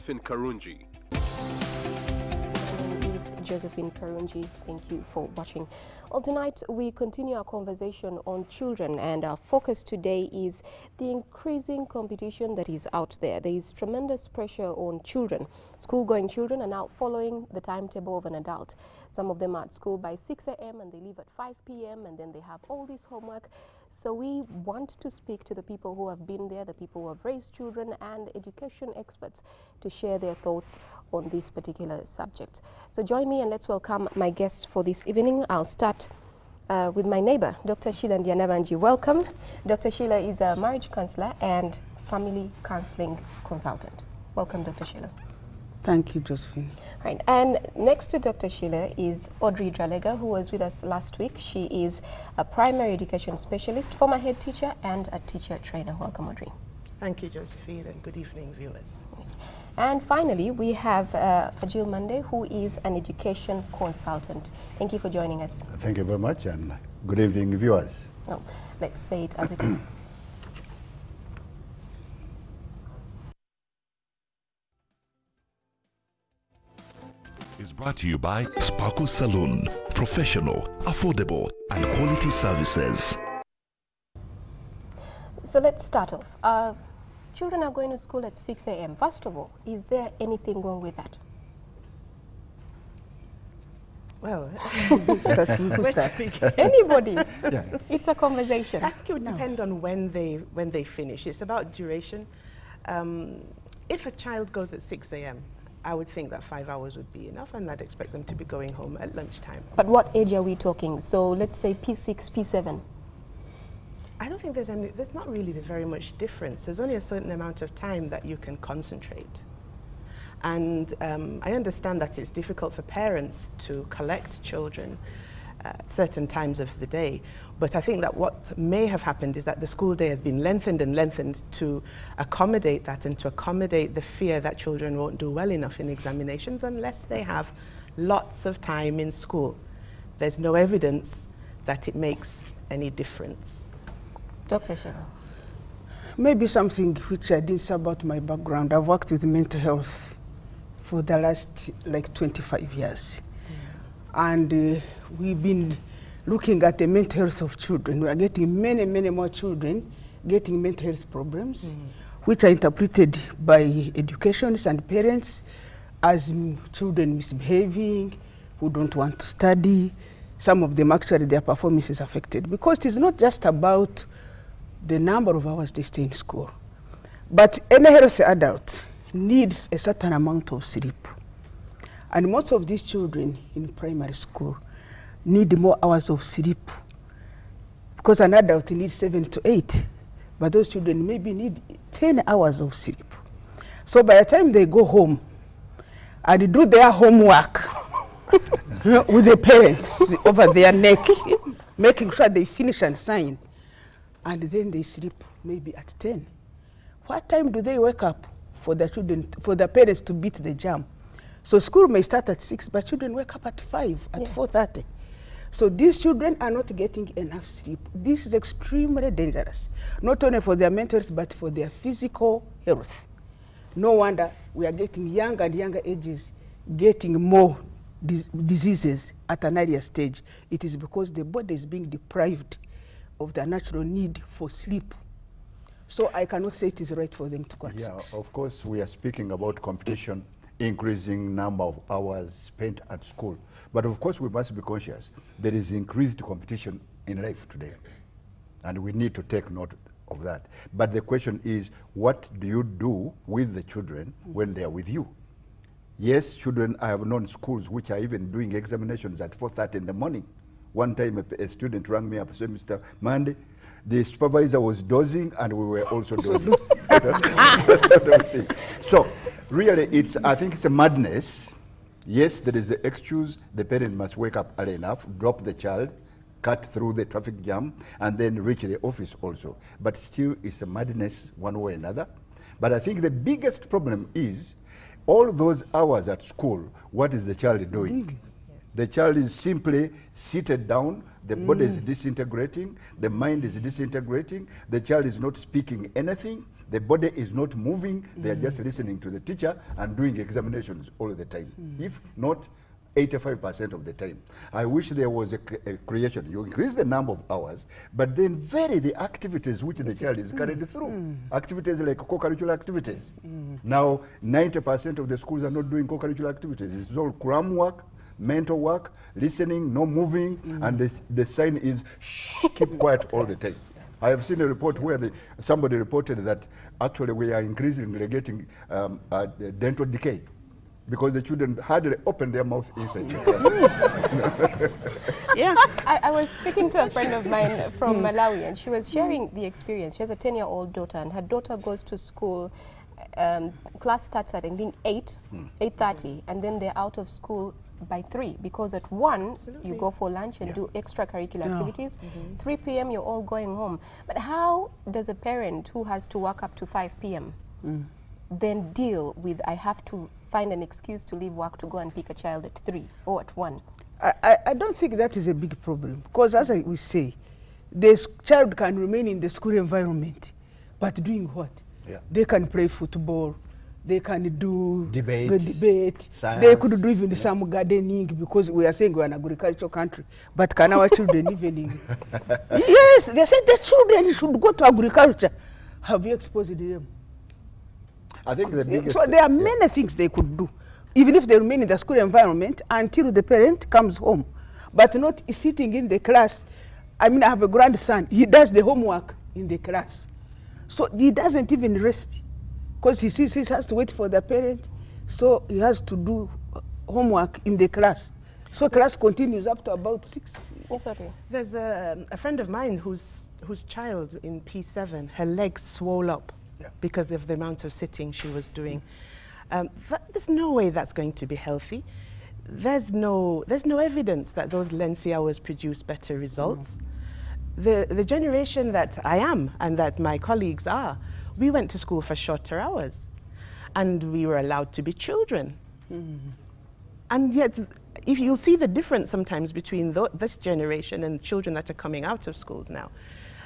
In Karunji. Josephine Karunji, thank you for watching. Well, tonight we continue our conversation on children, and our focus today is the increasing competition that is out there. There is tremendous pressure on children. School-going children are now following the timetable of an adult. Some of them are at school by 6 a.m. and they leave at 5 p.m. and then they have all this homework. So we want to speak to the people who have been there, the people who have raised children, and education experts to share their thoughts on this particular subject. So join me and let's welcome my guests for this evening. I'll start with my neighbor, Dr. Sheila Ndianabanji. Welcome. Dr. Sheila is a marriage counselor and family counseling consultant. Welcome, Dr. Sheila. Thank you, Josephine. Right. And next to Dr. Sheila is Audrey Dralega, who was with us last week. She is a primary education specialist, former head teacher, and a teacher trainer. Welcome, Audrey. Thank you, Josephine, and good evening, viewers. And finally, we have Fajil Mande, who is an education consultant. Thank you for joining us. Thank you very much, and good evening, viewers. Oh, let's say it as it is. Is brought to you by Sparkle Saloon. Professional, affordable, and quality services. So let's start off. Children are going to school at 6 a.m. First of all, is there anything wrong with that? Well, anybody. Yeah. It's a conversation. I think it would depend on when they finish. It's about duration. If a child goes at 6 a.m., I would think that 5 hours would be enough, and I'd expect them to be going home at lunchtime. But what age are we talking? So let's say P6, P7. I don't think there's not really very much difference. There's only a certain amount of time that you can concentrate. And I understand that it's difficult for parents to collect children at certain times of the day. But I think that what may have happened is that the school day has been lengthened and lengthened to accommodate that and to accommodate the fear that children won't do well enough in examinations unless they have lots of time in school. There's no evidence that it makes any difference. Dr. Sheila. Maybe something which I didn't say about my background. I've worked with mental health for the last 25 years. And we've been looking at the mental health of children. We are getting many, many more children getting mental health problems, which are interpreted by educationists and parents as children misbehaving, who don't want to study. Some of them actually, their performance is affected, because it is not just about the number of hours they stay in school, but any healthy adult needs a certain amount of sleep. And most of these children in primary school need more hours of sleep, because an adult needs 7 to 8, but those children maybe need 10 hours of sleep. So by the time they go home and do their homework with the parents over their neck, making sure they finish and sign, and then they sleep maybe at 10. What time do they wake up for the children, for the parents to beat the jam? So school may start at 6, but children wake up at 5, at 4:30. So these children are not getting enough sleep. This is extremely dangerous, not only for their mental health, but for their physical health. No wonder we are getting younger and younger ages, getting more diseases at an earlier stage. It is because the body is being deprived of the natural need for sleep. So I cannot say it is right for them to go. Yeah, of course, we are speaking about competition, increasing number of hours spent at school. But of course, we must be conscious there is increased competition in life today, and we need to take note of that. But the question is, what do you do with the children when they are with you? Yes, children, I have known schools which are even doing examinations at 4:30 in the morning. One time a student rang me up and said, Mr. Mande, the supervisor was dozing and we were also dozing. So really, I think it's a madness. Yes, there is the excuse. The parent must wake up early enough, drop the child, cut through the traffic jam, and then reach the office also. But still, it's a madness one way or another. But I think the biggest problem is all those hours at school, what is the child doing? The child is simply seated down, the body is disintegrating, the mind is disintegrating, the child is not speaking anything, the body is not moving, they are just listening to the teacher and doing examinations all the time. If not 85% of the time. I wish there was a creation. You increase the number of hours, but then vary the activities which the child is carried through. Activities like co-curricular activities. Now, 90% of the schools are not doing co-curricular activities. It's all cram work, mental work, listening, no moving, and the sign is keep quiet all the time. I have seen a report where somebody reported that actually we are increasingly getting dental decay, because the children hardly open their mouth inside. Yeah, I was speaking to a friend of mine from Malawi, and she was sharing the experience. She has a 10-year-old daughter, and her daughter goes to school. Class starts at 8:30, and then they're out of school by 3, because at 1 you go for lunch and do extracurricular activities. 3 p.m. you're all going home. But how does a parent who has to work up to 5 p.m. then deal with, I have to find an excuse to leave work to go and pick a child at 3 or at 1? I don't think that is a big problem, because as we say, the child can remain in the school environment, but doing what? They can play football, they can do debate, they could do even some gardening, because we are saying we are an agricultural country, but can our children even? Yes, they said the children should go to agriculture. Have you exposed them? I think the biggest, so there are many things they could do, even if they remain in the school environment until the parent comes home, but not sitting in the class. I mean, I have a grandson, he does the homework in the class, so he doesn't even rest, because he sees he has to wait for the parent, so he has to do homework in the class. So class continues up to about 6. Exactly. There's a friend of mine whose child in P7, her legs swole up because of the amount of sitting she was doing. There's no way that's going to be healthy. There's no evidence that those lengthy hours produce better results. The generation that I am and that my colleagues are, we went to school for shorter hours, and we were allowed to be children. And yet, if you'll see the difference sometimes between this generation and children that are coming out of schools now.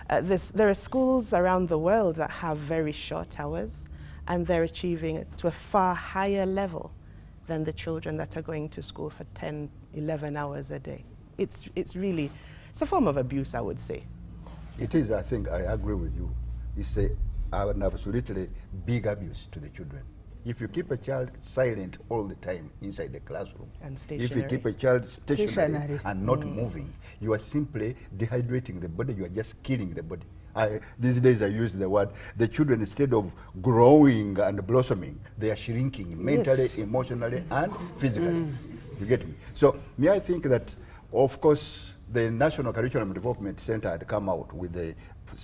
There are schools around the world that have very short hours, and they're achieving it to a far higher level than the children that are going to school for 10, 11 hours a day. It's a form of abuse, I would say. It is, I think, I agree with you. It's an absolutely big abuse to the children. If you keep a child silent all the time inside the classroom, And if you keep a child stationary and not moving, you are simply dehydrating the body, you are just killing the body. These days I use the word, the children, instead of growing and blossoming, they are shrinking mentally, emotionally, and physically. You get me? So, may I think that, of course, the National Curriculum Development Center had come out with the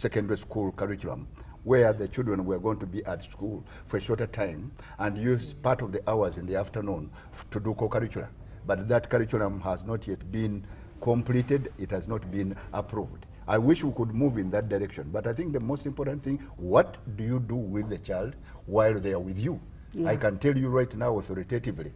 secondary school curriculum, where the children were going to be at school for a shorter time and use part of the hours in the afternoon to do co-curricular. But that curriculum has not yet been completed, it has not been approved. I wish we could move in that direction, but I think the most important thing, what do you do with the child while they are with you? I can tell you right now authoritatively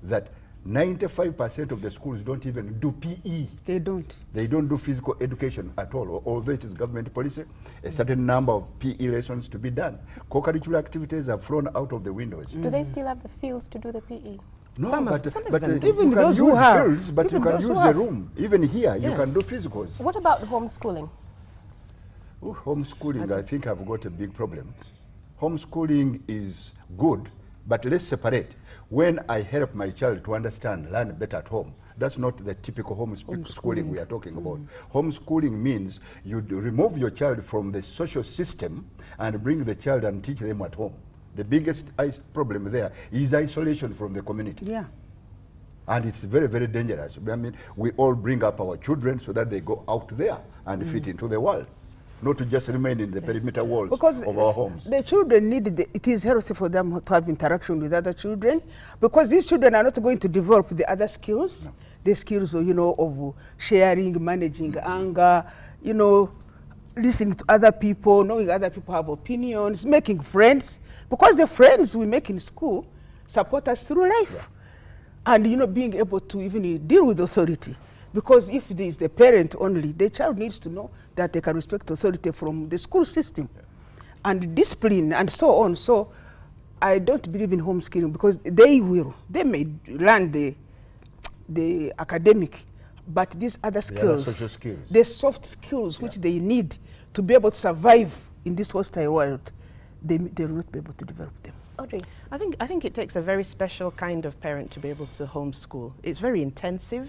that 95% of the schools don't even do PE. They don't. They don't do physical education at all, although it is government policy, a certain number of PE lessons to be done. Co-curricular activities are thrown out of the windows. Do they still have the fields to do the PE? No, some but even you can those use who have, fields, but you can use the room. Even here, you can do physicals. What about homeschooling? Oh, homeschooling, I think I've got a big problem. Homeschooling is good, but let's separate. When I help my child to understand, learn better at home, that's not the typical homeschooling we are talking about. Homeschooling means you remove your child from the social system and bring the child and teach them at home. The biggest problem there is isolation from the community. Yeah. And it's very, very dangerous. I mean, we all bring up our children so that they go out there and fit into the world, not to just remain in the perimeter walls of our homes. The children need, it is healthy for them to have interaction with other children, because these children are not going to develop the other skills, the skills of, of sharing, managing anger, listening to other people, knowing other people have opinions, making friends, because the friends we make in school support us through life. And, being able to even deal with authority. Because if there is the parent only, the child needs to know that they can respect authority from the school system and discipline and so on. So I don't believe in homeschooling because they may learn the academic, but these other skills, social skills, the soft skills which they need to be able to survive in this hostile world, they will not be able to develop them. Audrey? I think it takes a very special kind of parent to be able to homeschool. It's very intensive,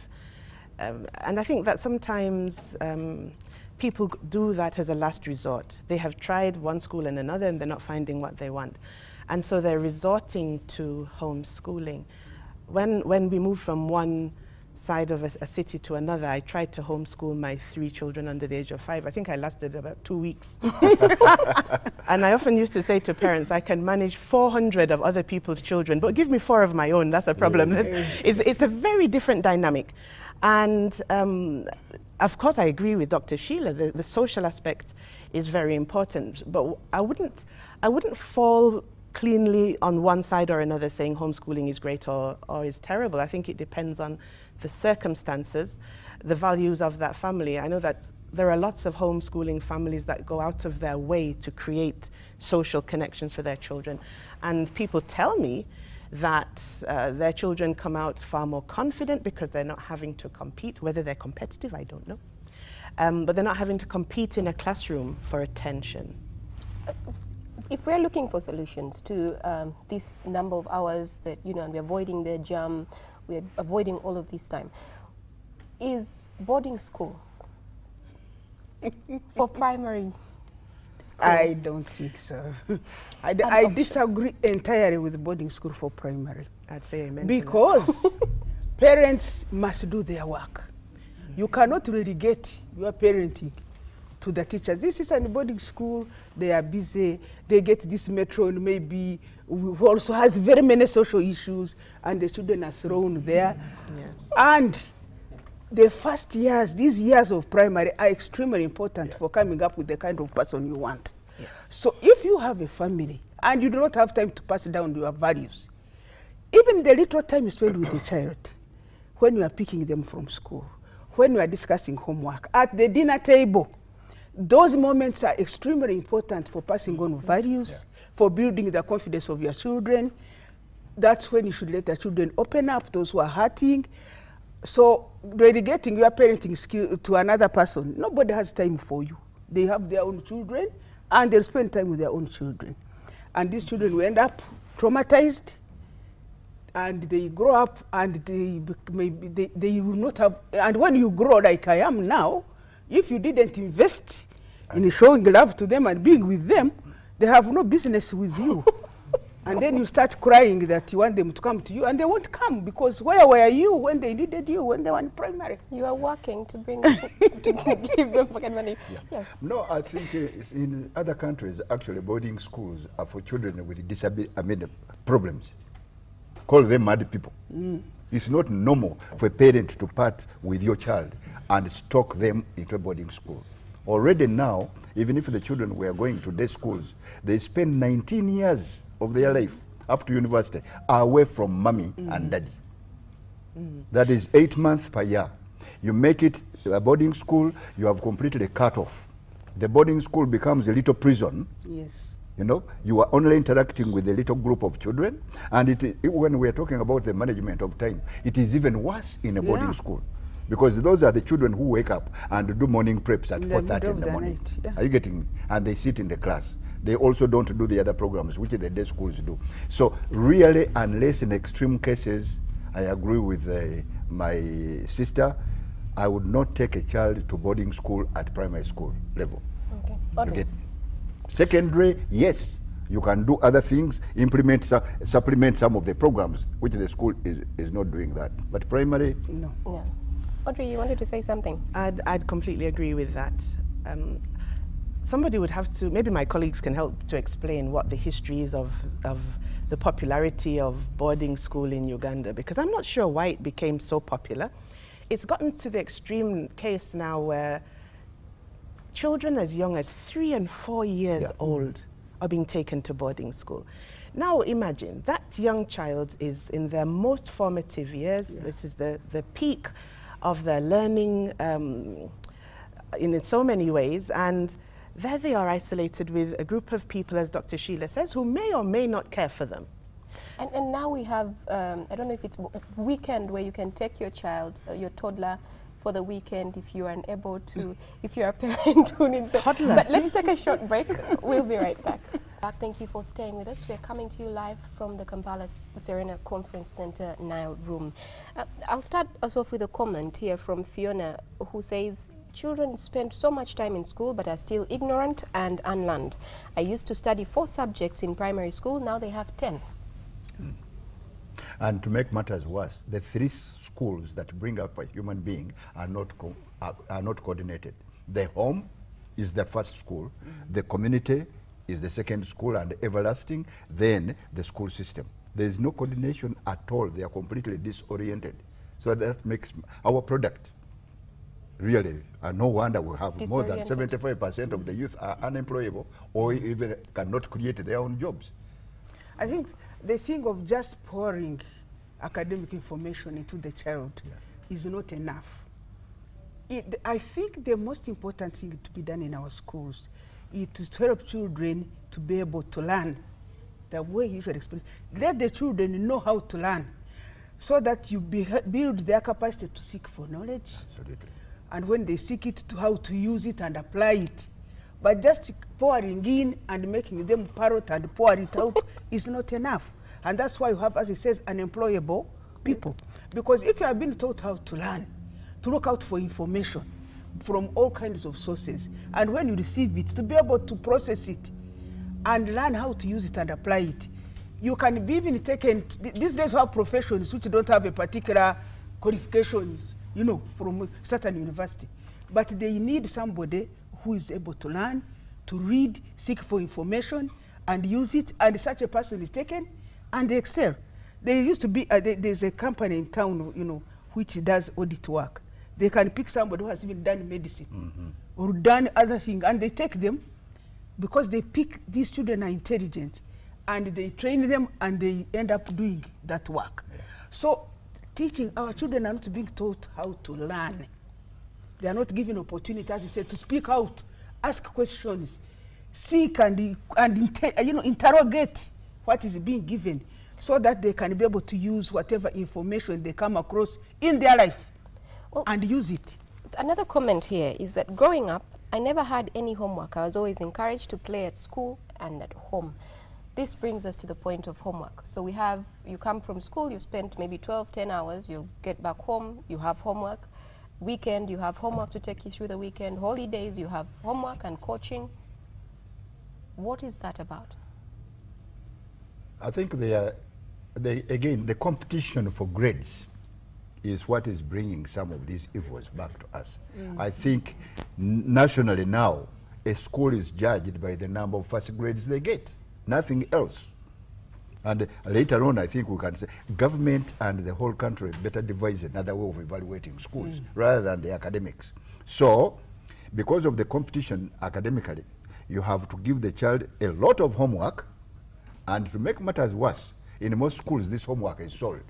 and I think that sometimes people do that as a last resort. They have tried one school and another, and they're not finding what they want, and so they're resorting to homeschooling. When we moved from one side of a city to another, I tried to homeschool my 3 children under the age of 5. I think I lasted about 2 weeks. And I often used to say to parents, I can manage 400 of other people's children, but give me 4 of my own, that's a problem. It's a very different dynamic. And of course I agree with Dr. Sheila, the social aspect is very important, but I wouldn't fall cleanly on one side or another saying homeschooling is great or is terrible. I think it depends on the circumstances, the values of that family. I know that there are lots of homeschooling families that go out of their way to create social connections for their children, and people tell me that their children come out far more confident because they're not having to compete. Whether they're competitive, I don't know, but they're not having to compete in a classroom for attention. If we're looking for solutions to this number of hours that, and we're avoiding the jam, we're avoiding all of this time, is boarding school for primary school? I don't think so. I disagree entirely with boarding school for primary. I'd say amen. Because parents must do their work. You cannot relegate your parenting to the teachers. This is a boarding school, they are busy, they get this matron maybe who also has very many social issues, and the children are thrown there. And the first years, these years of primary are extremely important for coming up with the kind of person you want. So if you have a family and you do not have time to pass down your values, even the little time you spend with the child, when you are picking them from school, when you are discussing homework, at the dinner table, those moments are extremely important for passing on values, for building the confidence of your children. That's when you should let the children open up, those who are hurting. So relegating your parenting skill to another person, nobody has time for you. They have their own children, and they'll spend time with their own children. And these children will end up traumatized, and they grow up, and they will not have, and when you grow like I am now, if you didn't invest in showing love to them and being with them, they have no business with you. And then you start crying that you want them to come to you, and they won't come, because where were you when they needed you, when they were in primary? You are working to bring to give them pocket money. Yes. No, I think in other countries, actually, boarding schools are for children with problems. Call them mad people. It's not normal for a parent to part with your child and stock them into a boarding school. Already now, even if the children were going to day schools, they spend 19 years of their life up to university away from mommy and daddy. That is 8 months per year. You make it a boarding school, you have completely cut off. The boarding school becomes a little prison. Yes. You are only interacting with a little group of children, and when we are talking about the management of time, it is even worse in a boarding school, because those are the children who wake up and do morning preps at 4:30 in the morning. Are you getting me? And they sit in the class. They also don't do the other programs which the day schools do. So really, unless in extreme cases, I agree with my sister, I would not take a child to boarding school at primary school level. Okay. Secondary, yes, you can do other things, supplement some of the programs, which the school is not doing that. But primary, no. Yeah. Audrey, you wanted to say something? I'd completely agree with that. Somebody would have to, maybe my colleagues can help to explain what the history is of the popularity of boarding school in Uganda, because I'm not sure why it became so popular. It's gotten to the extreme case now where children as young as 3 and 4 years old are being taken to boarding school. Now imagine, that young child is in their most formative years. This is the peak of their learning in so many ways, and there they are isolated with a group of people, as Dr. Sheila says, who may or may not care for them. And now we have, I don't know if it's weekend where you can take your child, your toddler, for the weekend if you are unable to, if you are a parent who needs a toddler. But let's take a short break. We'll be right back. Thank you for staying with us. We're coming to you live from the Kampala Serena Conference Center Nile room. I'll start us off with a comment here from Fiona, who says, children spend so much time in school but are still ignorant and unlearned. I used to study 4 subjects in primary school, now they have 10. And to make matters worse, the 3 schools that bring up a human being are not coordinated. The home is the first school, the community is the second school and everlasting, then the school system. There is no coordination at all. They are completely disoriented. So that makes our product really, no wonder we have more than 75% of the youth are unemployable or even cannot create their own jobs. I think the thing of just pouring academic information into the child is not enough. I think the most important thing to be done in our schools is to help children to be able to learn the way you should explain. Let the children know how to learn so that you build their capacity to seek for knowledge. Absolutely. And when they seek it, to how to use it and apply it. But just pouring in and making them parrot and pour it out is not enough. And that's why you have, as it says, unemployable people. Because if you have been taught how to learn, to look out for information from all kinds of sources, and when you receive it, to be able to process it and learn how to use it and apply it, you can be even taken. These days we have professions which don't have a particular qualifications, you know, from certain university. But they need somebody who is able to learn, to read, seek for information, and use it, and such a person is taken, and they excel. There used to be, there's a company in town, you know, which does audit work. They can pick somebody who has even done medicine or done other things, and they take them because they pick these children are intelligent, and they train them, and they end up doing that work. So teaching our children are not being taught how to learn. They are not given opportunity, as you said, to speak out, ask questions, seek and you know, interrogate what is being given, so that they can be able to use whatever information they come across in their life and use it. Another comment here is that growing up, I never had any homework. I was always encouraged to play at school and at home. This brings us to the point of homework. So we have, you come from school, you spent maybe 12, 10 hours, you get back home, you have homework. Weekend, you have homework to take you through the weekend. Holidays, you have homework and coaching. What is that about? I think again, the competition for grades is what is bringing some of these evils back to us. I think nationally now, a school is judged by the number of first grades they get, nothing else. And later on, I think we can say government and the whole country better devise another way of evaluating schools rather than the academics. So, because of the competition academically, you have to give the child a lot of homework, and to make matters worse, in most schools this homework is sold.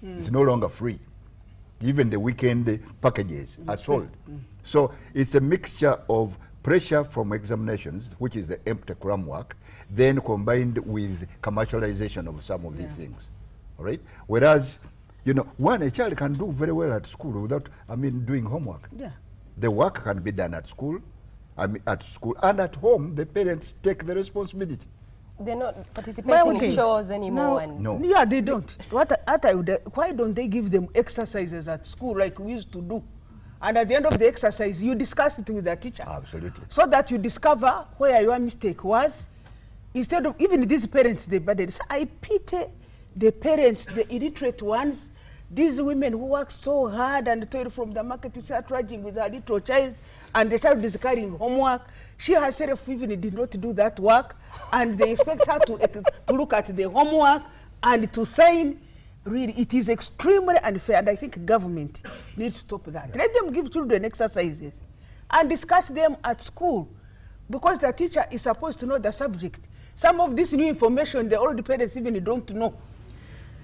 It's no longer free. Even the weekend packages are sold. So it's a mixture of pressure from examinations, which is the empty cram work, then combined with commercialization of some of these things. All right? Whereas, you know, a child can do very well at school without, doing homework. The work can be done at school, and at home, the parents take the responsibility. They're not participating in shows anymore. No. Yeah, they don't. Why don't they give them exercises at school like we used to do? And at the end of the exercise, you discuss it with the teacher. Absolutely. So that you discover where your mistake was. Instead of, even these parents, I pity the parents, the illiterate ones, these women who work so hard and toil from the market to start trudging with her little child, and the child is carrying homework. She herself even did not do that work, and they expect her to look at the homework and to sign. Really, it is extremely unfair, and I think government needs to stop that. Let them give children exercises and discuss them at school, because the teacher is supposed to know the subject. Some of this new information, the old parents even don't know.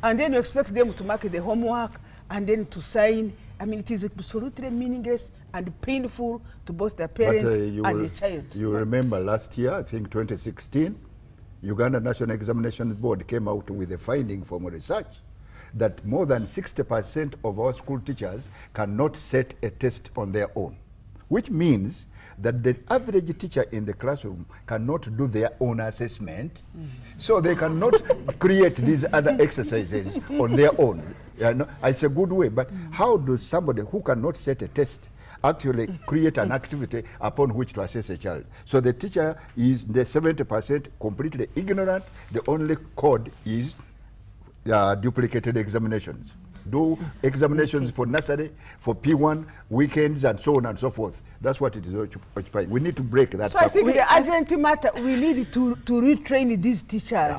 And then you expect them to mark the homework and then to sign. I mean, it is absolutely meaningless and painful to both the parents and the child. You remember last year, I think 2016, Uganda National Examinations Board came out with a finding from research that more than 60% of our school teachers cannot set a test on their own, which means that the average teacher in the classroom cannot do their own assessment, so they cannot create these other exercises on their own. It's a good way, but how does somebody who cannot set a test actually create an activity upon which to assess a child? So the teacher is the 70% completely ignorant. The only code is duplicated examinations. Do examinations for nursery, for P1, weekends, and so on and so forth. That's what it is occupying. We need to break that. So I think the urgent matter, we need to retrain these teachers.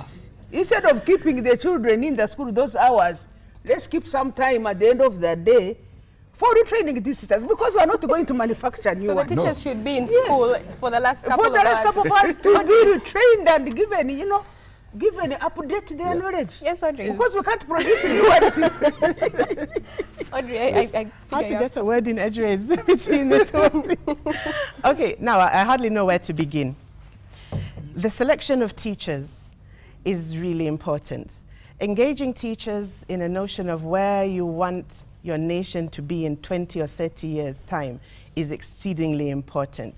Instead of keeping the children in the school those hours, let's keep some time at the end of the day for retraining these teachers, because we are not going to manufacture new ones. So the teachers should be in school for the last couple of hours. To be retrained and given, you know, given update their knowledge. Yes, Audrey. Because we can't produce new ones. Audrey, I how to get a word in edgeways between the two. Okay, now I hardly know where to begin. The selection of teachers is really important. Engaging teachers in a notion of where you want your nation to be in 20 or 30 years' time is exceedingly important.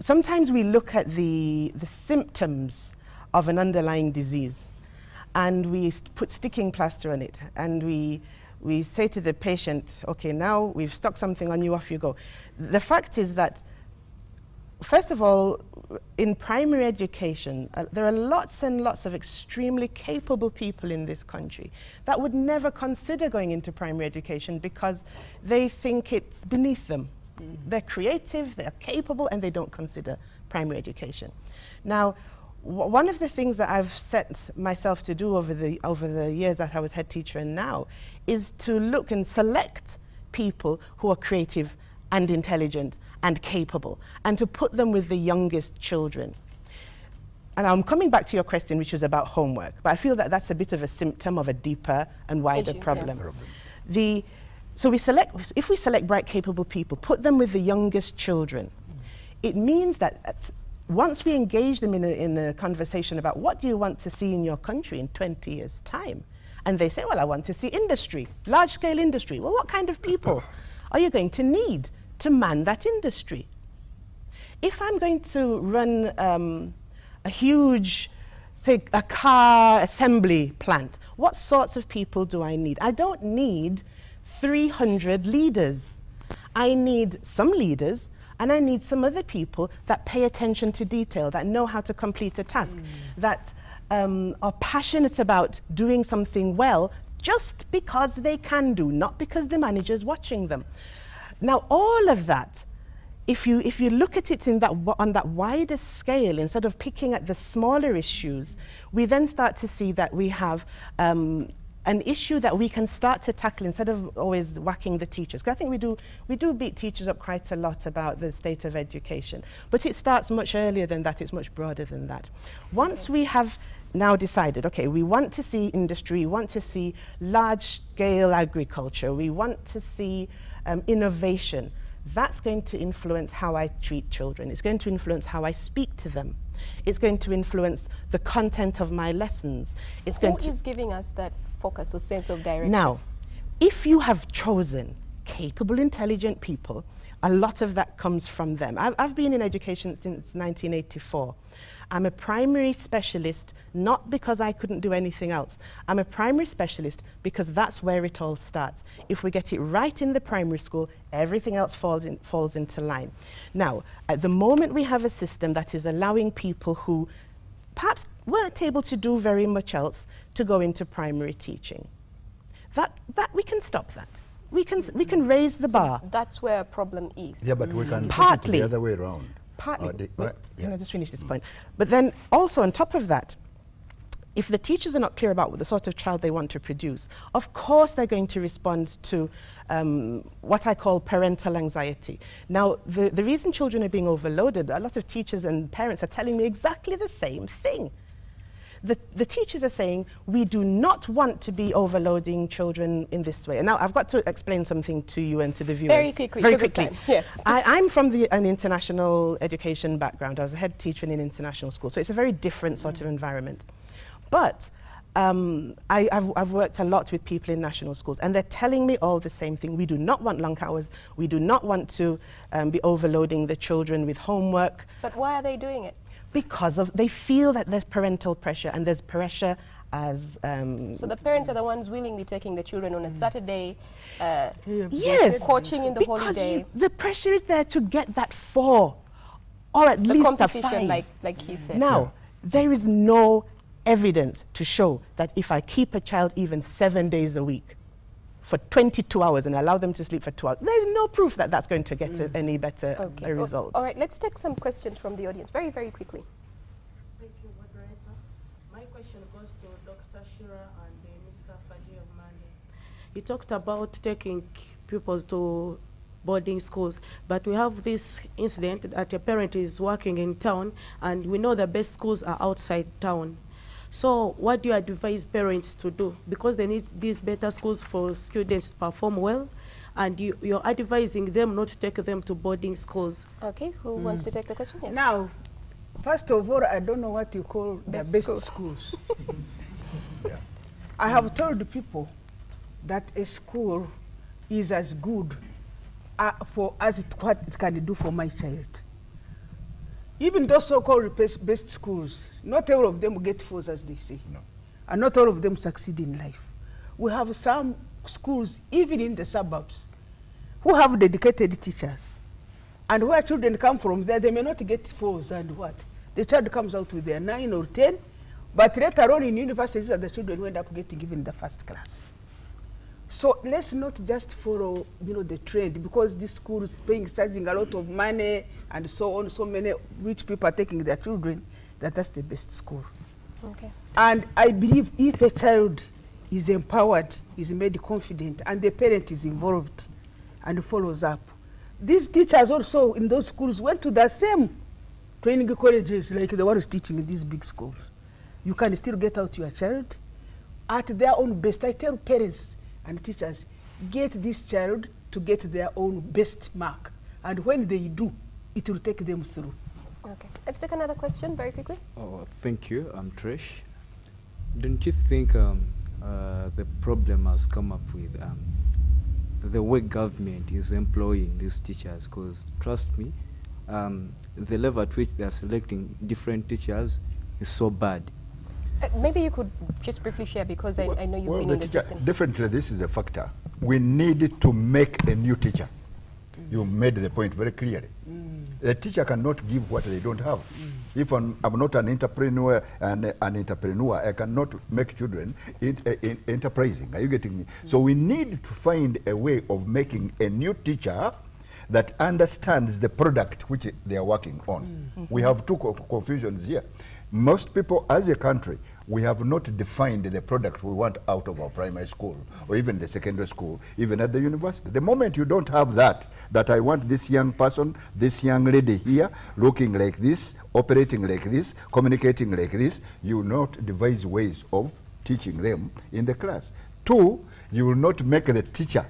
Sometimes we look at the symptoms of an underlying disease and we put sticking plaster on it, and we say to the patient, okay, now we've stuck something on you, off you go. The fact is that, first of all, in primary education, there are lots and lots of extremely capable people in this country that would never consider going into primary education because they think it's beneath them. They're creative, they're capable, and they don't consider primary education. Now, one of the things that I've set myself to do over the years that I was head teacher and now is to look and select people who are creative and intelligent and capable, and to put them with the youngest children. And I'm coming back to your question, which is about homework, but I feel that that's a bit of a symptom of a deeper and wider problem. So if we select bright, capable people, put them with the youngest children, it means that once we engage them in a conversation about what do you want to see in your country in 20 years' time, and they say, well, I want to see industry, large-scale industry. Well, what kind of people are you going to need to man that industry? If I'm going to run a huge, say, a car assembly plant, what sorts of people do I need? I don't need 300 leaders. I need some leaders, and I need some other people that pay attention to detail, that know how to complete a task, that are passionate about doing something well just because they can do, not because the manager's watching them. Now, all of that, if you look at it in on that wider scale, instead of picking at the smaller issues, we then start to see that we have an issue that we can start to tackle instead of always whacking the teachers. Because I think we do beat teachers up quite a lot about the state of education. But it starts much earlier than that. It's much broader than that. Once we have now decided, okay, we want to see industry, we want to see large-scale agriculture, we want to see innovation, that's going to influence how I treat children. It's going to influence how I speak to them. It's going to influence the content of my lessons. Who is giving us that focus or sense of direction? Now, if you have chosen capable, intelligent people, a lot of that comes from them. I've been in education since 1984. I'm a primary specialist, not because I couldn't do anything else. I'm a primary specialist because that's where it all starts. If we get it right in the primary school, everything else falls into line. Now, at the moment we have a system that is allowing people who perhaps weren't able to do very much else to go into primary teaching. That we can stop that. We can raise the bar. That's where a problem is. Yeah, but we can Partly. take it the other way around. Partly. Can I just finish this point? But then also on top of that, if the teachers are not clear about the sort of child they want to produce, of course they're going to respond to what I call parental anxiety. Now, the reason children are being overloaded, a lot of teachers and parents are telling me exactly the same thing. the teachers are saying, we do not want to be overloading children in this way. And now I've got to explain something to you and to the viewers. Very quickly. Very quickly. Yes. I'm from an international education background. I was a head teacher in an international school, so it's a very different sort of environment. But I've worked a lot with people in national schools, and they're telling me all the same thing. We do not want long hours. We do not want to be overloading the children with homework. But why are they doing it? Because they feel that there's parental pressure, and there's pressure as... so the parents are the ones willingly taking the children on a Saturday, yes, coaching in the because holiday. The pressure is there to get that 4, or at least a 5. like he said. Now, there is no evidence to show that if I keep a child even 7 days a week for 22 hours and allow them to sleep for 2 hours, there is no proof that that's going to get any better result. All right, let's take some questions from the audience very, very quickly. Thank you, moderator. My question goes to Dr. Shira and Mr. Fajir Mande. You talked about taking pupils to boarding schools, but we have this incident that a parent is working in town, and we know the best schools are outside town. So what do you advise parents to do? Because they need these better schools for students to perform well, and you're advising them not to take them to boarding schools. Okay, who wants to take the question? Yes. Now, first of all, I don't know what you call the best schools. I have told people that a school is as good as what it can do for my child. Even those so-called best schools, not all of them get 4s, as they say. No. And not all of them succeed in life. We have some schools, even in the suburbs, who have dedicated teachers. And where children come from there, they may not get 4s, and what? The child comes out with their 9 or 10, but later on in universities, the children who end up getting even the first class. So let's not just follow, the trend, because this school is charging a lot of money and so on. So many rich people are taking their children. That's the best school. Okay. And I believe if a child is empowered, is made confident, and the parent is involved and follows up, these teachers also in those schools went to the same training colleges like the ones teaching in these big schools. You can still get out your child at their own best. I tell parents and teachers, get this child to get their own best mark, and when they do, it will take them through. Okay. Let's take another question very quickly. Oh, thank you. I'm Trish. Don't you think the problem has come up with the way government is employing these teachers? Because trust me, the level at which they are selecting different teachers is so bad. Maybe you could just briefly share, because I know you've been in the system. Definitely, this is a factor. We need to make a new teacher. You made the point very clearly. A teacher cannot give what they don't have. If I'm not an entrepreneur, I cannot make children enterprising. Are you getting me? So we need to find a way of making a new teacher that understands the product which they are working on. We have two confusions here. Most people, as a country, we have not defined the product we want out of our primary school or even the secondary school, even at the university. The moment you don't have that I want this young person, this young lady here, looking like this, operating like this, communicating like this, you will not devise ways of teaching them in the class. 2, you will not make the teacher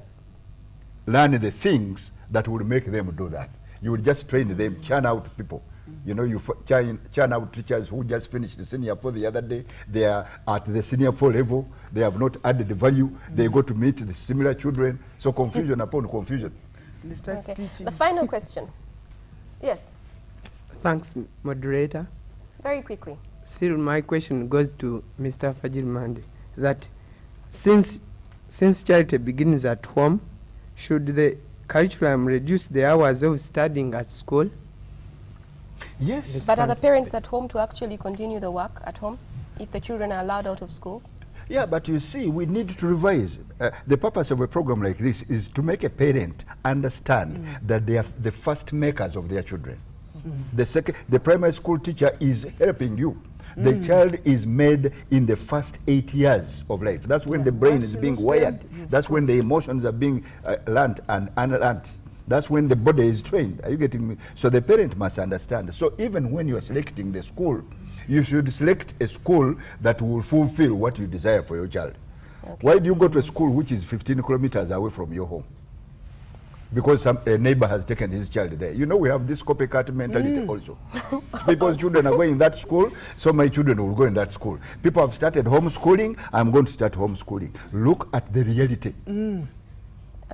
learn the things that will make them do that. You will just train them, churn out people. You churn out teachers who just finished the senior 4 the other day. They are at the senior 4 level. They have not added the value. They go to meet the similar children. So confusion upon confusion. Okay. The final question. Yes. Thanks, moderator. Very quickly. Still, my question goes to Mr. Fajir Mande. That since charity begins at home, should the curriculum reduce the hours of studying at school? Yes. But are the parents at home to actually continue the work at home if the children are allowed out of school? Yeah, but you see, we need to revise. The purpose of a program like this is to make a parent understand that they are the first makers of their children. The primary school teacher is helping you. The child is made in the first 8 years of life. That's when the brain is being wired. That's when the emotions are being learnt and unlearnt. That's when the body is trained. Are you getting me? So the parent must understand. So even when you are selecting the school, You should select a school that will fulfill what you desire for your child. Okay. Why do you go to a school which is 15 kilometers away from your home? Because a neighbor has taken his child there. You know, we have this copycat mentality also. People's children are going in that school, so my children will go in that school. People have started homeschooling, I'm going to start homeschooling. Look at the reality.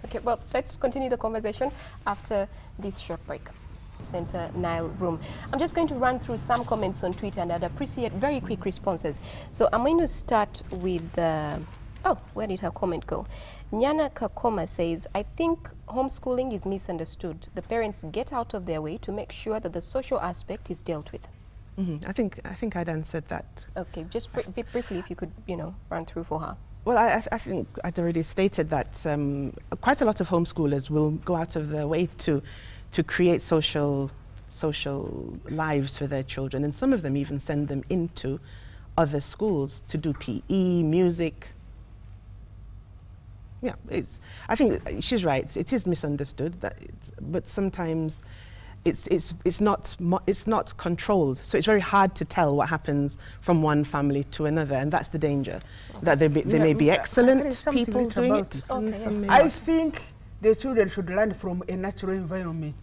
Okay, well, let's continue the conversation after this short break. Center Nile room. I'm just going to run through some comments on Twitter, and I'd appreciate very quick responses. So I'm going to start with, oh, where did her comment go? Nyana Kakoma says, I think homeschooling is misunderstood. The parents get out of their way to make sure that the social aspect is dealt with. I think I'd answered that. Okay, just briefly, if you could, run through for her. Well, I think I'd already stated that quite a lot of homeschoolers will go out of their way to create social lives for their children, and some of them even send them into other schools to do PE, music. Yeah, I think she's right. It is misunderstood, but sometimes it's not controlled. So it's very hard to tell what happens from one family to another, and that's the danger. That they may be excellent people doing it. Okay. I think the children should learn from a natural environment.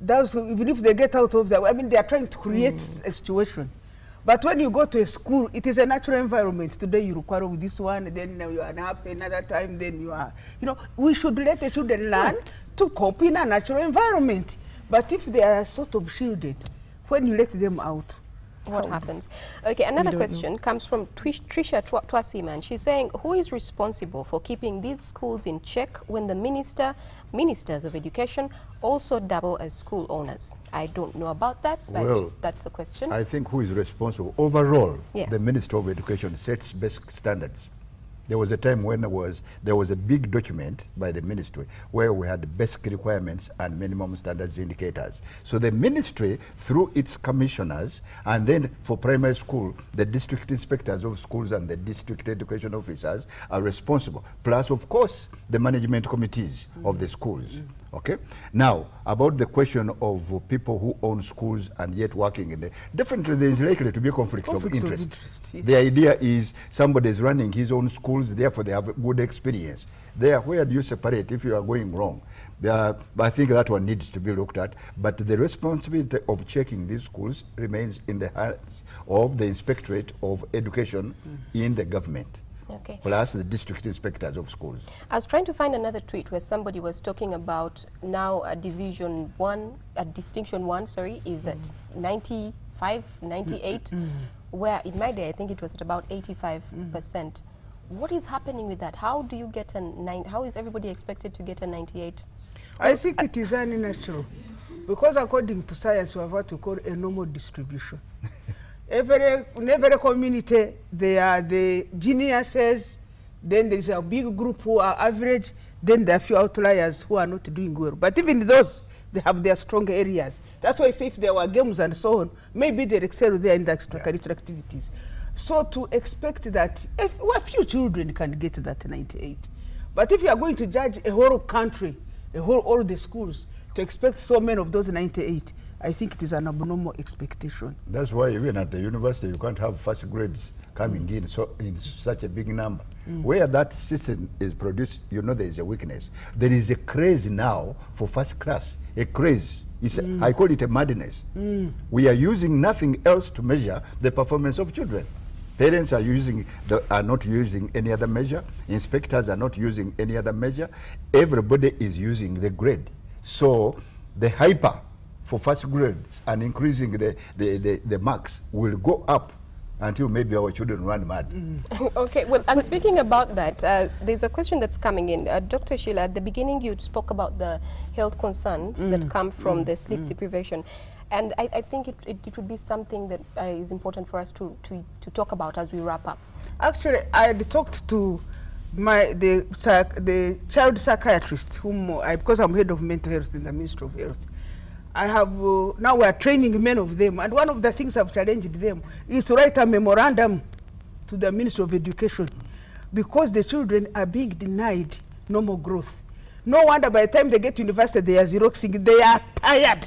That's even if they get out of there. I mean, they are trying to create a situation. But when you go to a school, it is a natural environment. Today you quarrel with this one, then you are happy. Another time, then you are. We should let the children learn to cope in a natural environment. But if they are sort of shielded, when you let them out, what happens? Okay, another question comes from Trisha Twasiman. She's saying, who is responsible for keeping these schools in check when the ministers of education also double as school owners? I don't know about that, but well, that's the question. I think who is responsible? Overall, yeah. The Minister of Education sets basic standards. There was a time when there was a big document by the ministry where we had basic requirements and minimum standards indicators. So the ministry, through its commissioners, and then for primary school, the district inspectors of schools and the district education officers are responsible. Plus, of course, the management committees of the schools. Okay? Now, about the question of people who own schools and yet working in definitely there is likely to be a conflict of interest. The idea is somebody is running his own schools, therefore they have a good experience. There, where do you separate if you are going wrong? I think that one needs to be looked at, but the responsibility of checking these schools remains in the hands of the Inspectorate of Education in the government. Okay. Plus the district inspectors of schools. I was trying to find another tweet where somebody was talking about now a distinction one, is at 95, 98, where in my day I think it was at about 85%. What is happening with that? How do you get how is everybody expected to get a 98? I think it is unnatural, because according to science we have what we call a normal distribution. In every community, there are the geniuses, then there's a big group who are average, then there are a few outliers who are not doing well. But even those, they have their strong areas. That's why I say if there were games and so on, maybe they excel there in the extracurricular activities. So to expect that, a few children can get that 98. But if you are going to judge a whole country, all the schools, to expect so many of those 98, I think it is an abnormal expectation. That's why even at the university you can't have first grades coming in such a big number. Where that system is produced, there is a weakness. There is a craze now for first class, a craze. I call it a madness. We are using nothing else to measure the performance of children. Parents are not using any other measure. Inspectors are not using any other measure. Everybody is using the grade. So the hyper for first grades and increasing the marks will go up until maybe our children run mad. Okay, well, and speaking about that, there's a question that's coming in. Dr. Sheila, at the beginning you spoke about the health concerns that come from the sleep deprivation. And I think it would be something that is important for us to talk about as we wrap up. Actually, I had talked to the child psychiatrist, because I'm head of mental health in the Ministry of Health. I have, now we are training many of them, and one of the things I've challenged them is to write a memorandum to the Ministry of Education, because the children are being denied normal growth. No wonder by the time they get to university they are xeroxing. They are tired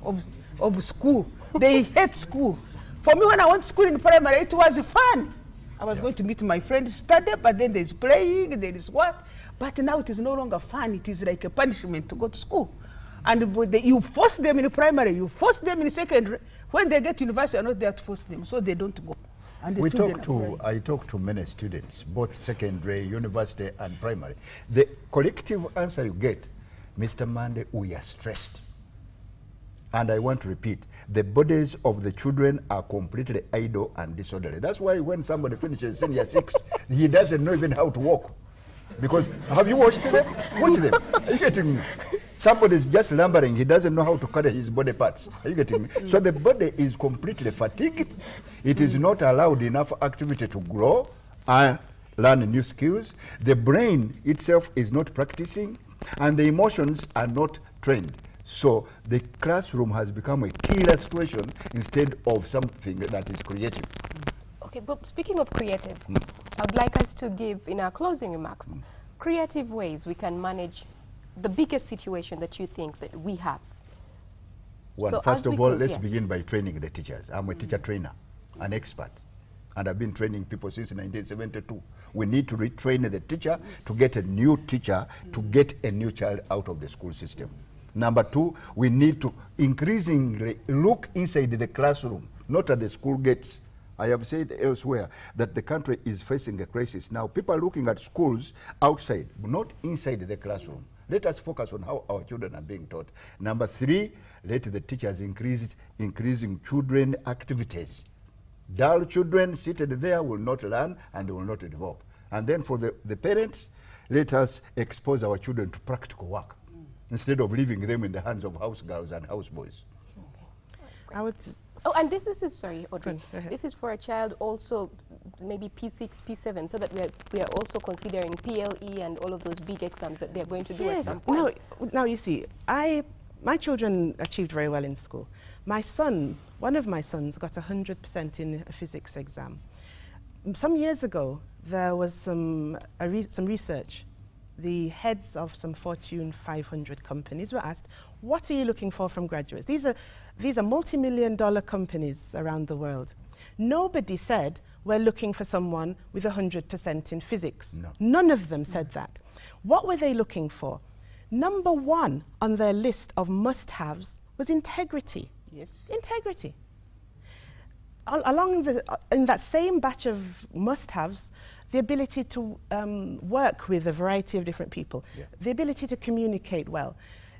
of school. They hate school. For me, when I went to school in primary, it was fun. I was going to meet my friends, study, but then there's playing, there is what. But now it is no longer fun. It is like a punishment to go to school. And you force them in primary, you force them in secondary. When they get to university, you're not there to force them, so they don't go. And I talk to many students, both secondary, university, and primary. The collective answer you get, Mr. Mande, we are stressed. And I want to repeat, the bodies of the children are completely idle and disorderly. That's why when somebody finishes senior 6, he doesn't know even how to walk. Because, have you watched them? Watch them. Are you getting me? Somebody's just lumbering, he doesn't know how to carry his body parts. Are you getting me? So the body is completely fatigued. It is not allowed enough activity to grow and learn new skills. The brain itself is not practicing, and the emotions are not trained. So the classroom has become a killer situation instead of something that is creative. Okay, but speaking of creative, I'd like us to give, in our closing remarks, creative ways we can manage the biggest situation that you think that we have. Well, So first of all, let's yes. begin by training the teachers. I'm a teacher trainer, an expert, and I've been training people since 1972. We need to retrain the teacher to get a new teacher, to get a new child out of the school system. Number two, we need to increasingly look inside the classroom, not at the school gates. I have said elsewhere that the country is facing a crisis. Now, people are looking at schools outside, not inside the classroom. Let us focus on how our children are being taught. Number three, let the teachers increasing children activities. Dull children seated there will not learn and will not develop. And then for the parents, let us expose our children to practical work instead of leaving them in the hands of house girls and house boys. I would. Oh, and this is, sorry, Audrey, Go ahead. this is for a child also, maybe P6, P7, so that we are also considering PLE and all of those big exams that they're going to do at some point. Now you see, my children achieved very well in school. My son, one of my sons, got 100% in a physics exam. Some years ago, there was some research. The heads of some Fortune 500 companies were asked, what are you looking for from graduates? These are multi-million-dollar companies around the world. Nobody said, we're looking for someone with 100% in physics. No. None of them said that. What were they looking for? Number one on their list of must-haves was integrity. Yes. Integrity. In that same batch of must-haves, the ability to work with a variety of different people, the ability to communicate well,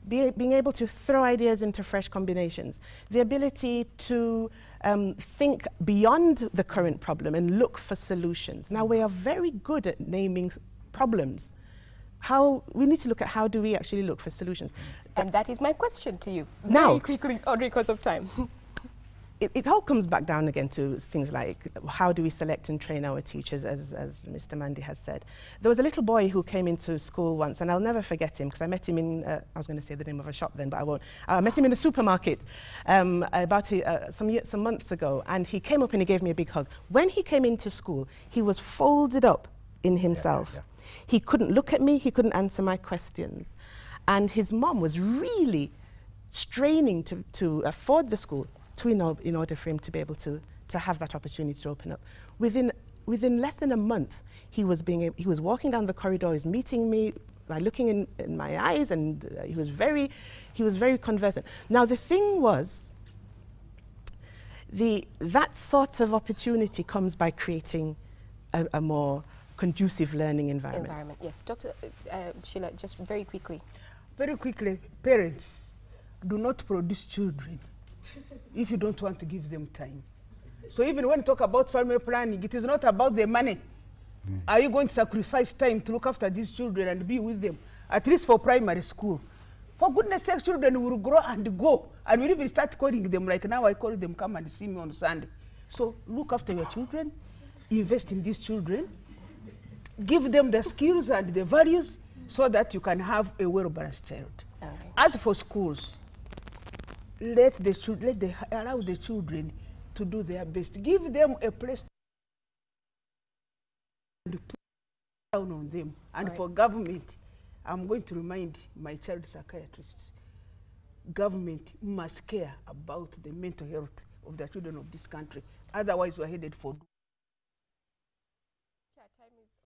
being able to throw ideas into fresh combinations, the ability to think beyond the current problem and look for solutions. Now, we are very good at naming problems. We need to look at how do we actually look for solutions. And that is my question to you. Now, very quickly, Audrey, because of time. It all comes back down again to things like how do we select and train our teachers, as Mr. Mandy has said. There was a little boy who came into school once, and I'll never forget him because I met him in, I was going to say the name of a shop then, but I won't. I met him in a supermarket about some months ago, and he came up and he gave me a big hug. When he came into school, he was folded up in himself. He couldn't look at me, he couldn't answer my questions. And his mom was really straining to afford the school in order for him to be able to have that opportunity to open up. Within less than a month, he was walking down the corridors, meeting me by looking in my eyes, and he was very conversant. Now the thing was, that sort of opportunity comes by creating a more conducive learning environment. Yes, Dr. Sheila, just very quickly. Very quickly, parents, do not produce children if you don't want to give them time. So even when you talk about family planning, it is not about the money. Are you going to sacrifice time to look after these children and be with them, at least for primary school? For goodness sake, children will grow and go, and we'll even start calling them like now I call them, come and see me on Sunday. So look after your children, invest in these children, give them the skills and the values so that you can have a well-balanced child. As for schools, allow the children to do their best. Give them a place to put down on them. And for government, I'm going to remind my child psychiatrists, government must care about the mental health of the children of this country. Otherwise, we're headed for